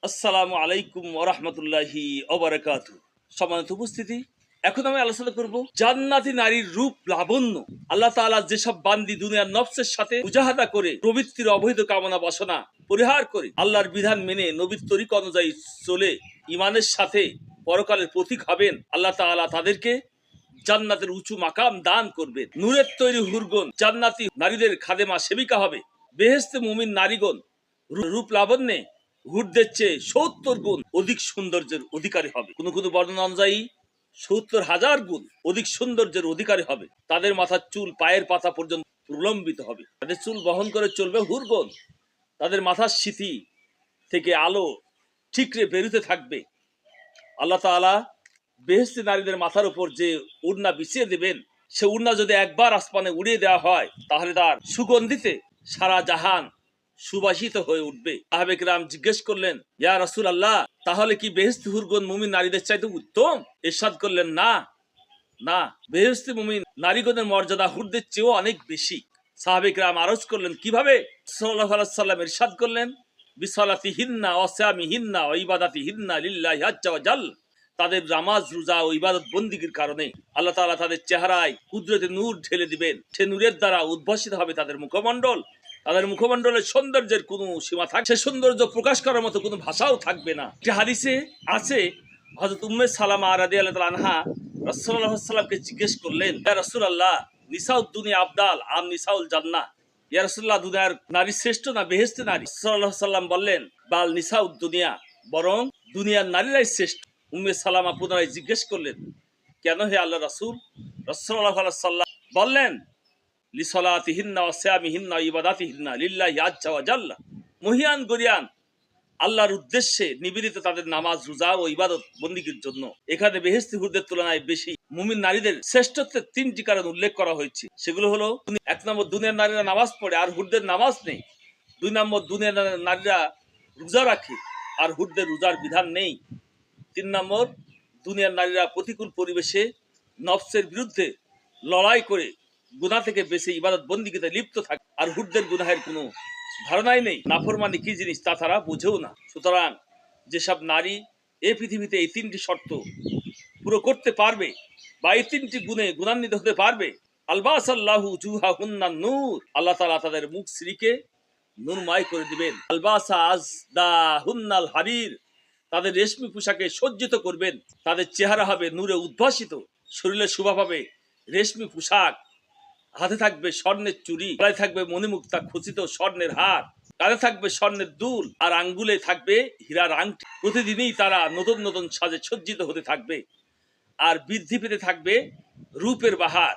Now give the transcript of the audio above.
আসসালামু আলাইকুম ওয়া রাহমাতুল্লাহি ওয়া বারাকাতুহু। সম্মানিত উপস্থিতি, এখন আমি আলোচনা করব জান্নাতি নারীর রূপ লাবণ্য। আল্লাহ তাআলা যেসব বান্দি দুনিয়ার নফসের সাথে মুজাহাদা করে প্রবৃত্তির অবৈধ কামনা বাসনা পরিহার করে আল্লাহর বিধান মেনে নবীর তরিকা অনুযায়ী চলে ঈমানের সাথে পরকালের প্রতীক হবেন, আল্লাহ তাআলা তাদেরকে জান্নাতের উঁচু মাকাম দান করবেন। নূরের তৈরি হুরগণ জান্নাতি নারীদের খাদেমা সেবিকা হবে। বেহেশতে মুমিন নারীগণ রূপ লাবণ্যে হুরদের চেয়ে ৭০ গুণ অধিক সৌন্দর্যের অধিকারী হবে। কোন কোন বর্ণনা অনুযায়ী ৭০,০০০ গুণ অধিক সৌন্দর্যের অধিকারী হবে। তাদের মাথার চুল পায়ের পাতা পর্যন্ত প্রলম্বিত হবে। তাদের চুল বহন করে চলবে হুরগণ। তাদের মাথার সিথি থেকে আলো ঠিকরে বেরোতে থাকবে। আল্লাহ তাআলা বেহেশতি নারীদের মাথার উপর যে উড়না বিছিয়ে দেবেন, সে উড়না যদি একবার আসমানে উড়িয়ে দেওয়া হয় তাহলে তার সুগন্ধিতে সারা জাহান সুবাসিত হয়ে উঠবে। সাহাবে কিরাম জিজ্ঞেস করলেন, ইয়া রাসূলুল্লাহ, তাহলে কি বেহেশতি হুরগণ মুমিন নারীদের চাইতে উত্তম? ইরশাদ করলেন, না না, বেহেশতি মুমিন নারীগণের মর্যাদা হুরদের চেয়েও অনেক বেশি। সাহাবে কিরাম আরজ করলেন, কিভাবে? সাল্লাল্লাহু আলাইহি ওয়াসাল্লাম ইরশাদ করলেন, বিসলাতিহিন্না ওয়া সিয়ামিহিন্না ওয়া ইবাদাতিহিন্না লিল্লাহি আজ্জা ওয়া জাল। তাদের নামাজ রোজা ও ইবাদত বন্দিগির কারণে আল্লাহ তাআলা তাদের চেহারায় কুদরতে নূর ঢেলে দিবেন। সে নূরের দ্বারা উদ্ভাসিত হবে তাদের মুখমণ্ডল। তাদের মুখমণ্ডলের সৌন্দর্যের কোনো সীমা থাকবে, সে সৌন্দর্য প্রকাশ করার মতো কোনো ভাষাও থাকবে না। একটি হাদিসে আছে, হযরত উম্মে সালামা রাদিয়াল্লাহু তাআলা আনহা রাসূলুল্লাহ সাল্লাল্লাহু আলাইহি ওয়াসাল্লামকে জিজ্ঞেস করলেন, ইয়া রাসূলুল্লাহ, নিসাউদ দুনিয়া আফদাল আম নিসাউল জান্নাহ? ইয়া রাসূলুল্লাহ, দুনিয়ার নারী শ্রেষ্ঠ না বেহেশতের নারী? সাল্লাল্লাহু আলাইহি ওয়াসাল্লাম বললেন, বাল নিসাউদ দুনিয়া, বরং দুনিয়ার নারীরাই শ্রেষ্ঠ। উম্মে সালামা পুনরায় জিজ্ঞেস করলেন, কেন হে আল্লাহ রাসূল? রাসূলুল্লাহ সাল্লাল্লাহু আলাইহি ওয়াসাল্লাম বললেন, লিসলাতিহিন্না ওয়া সিয়ামিহিন্না ওয়া ইবাদাতিহিন্না লিল্লাহি আজ্জা ওয়া জাল্লা। মহিয়ান গরিয়ান আল্লাহর উদ্দেশ্যে নিবেদিত তাদের নামাজ রোজা ও ইবাদত বন্দিগির জন্য। এখানে বেহেশতি হুরদের তুলনায় বেশি মুমিন নারীদের শ্রেষ্ঠত্বের ৩টি কারণ উল্লেখ করা হয়েছে। সেগুলো হলো, ১ নম্বর, দুনিয়ার নারীরা নামাজ পড়ে আর হুরদের নামাজ নেই। ২ নম্বর, দুনিয়ার নারীরা রোজা রাখে আর হুরদের রোজার বিধান নেই। ৩ নম্বর, দুনিয়ার নারীরা প্রতিকূল পরিবেশে নফসের বিরুদ্ধে লড়াই করে গুনাহ থেকে বেঁচে ইবাদত বন্দিগিতে লিপ্ত থাকে আর হুরদের গুনাহের কোনো ধারণাই নেই। নাফরমানি কি জিনিস তা তারা বোঝেও না। সুতরাং যেসব নারী এই পৃথিবীতে এই ৩টি শর্ত পুরো করতে পারবে বা এই ৩টি গুণে গুণান্বিত হতে পারবে, আলবাসাল্লাহু উজুহাহুন্নান নূর, আল্লাহ তাআলা তাদের মুখ শ্রীকে নূরময় করে দিবেন। আলবাসা আজদাহুন্নাল হারির, তাদের রেশমি পোশাকে সজ্জিত করবেন। তাদের চেহারা হবে নূরে উদ্ভাসিত, শরীরে শোভা পাবে রেশমি পোশাক, হাতে থাকবে স্বর্ণের চুড়ি, গলায় থাকবে মণিমুক্তা খচিত স্বর্ণের হার, কাঁধে থাকবে স্বর্ণের দুল আর আঙ্গুলে থাকবে হীরার আংটি। প্রতিদিনই তারা নতুন নতুন সাজে সজ্জিত হতে থাকবে আর বৃদ্ধি পেতে থাকবে রূপের বাহার।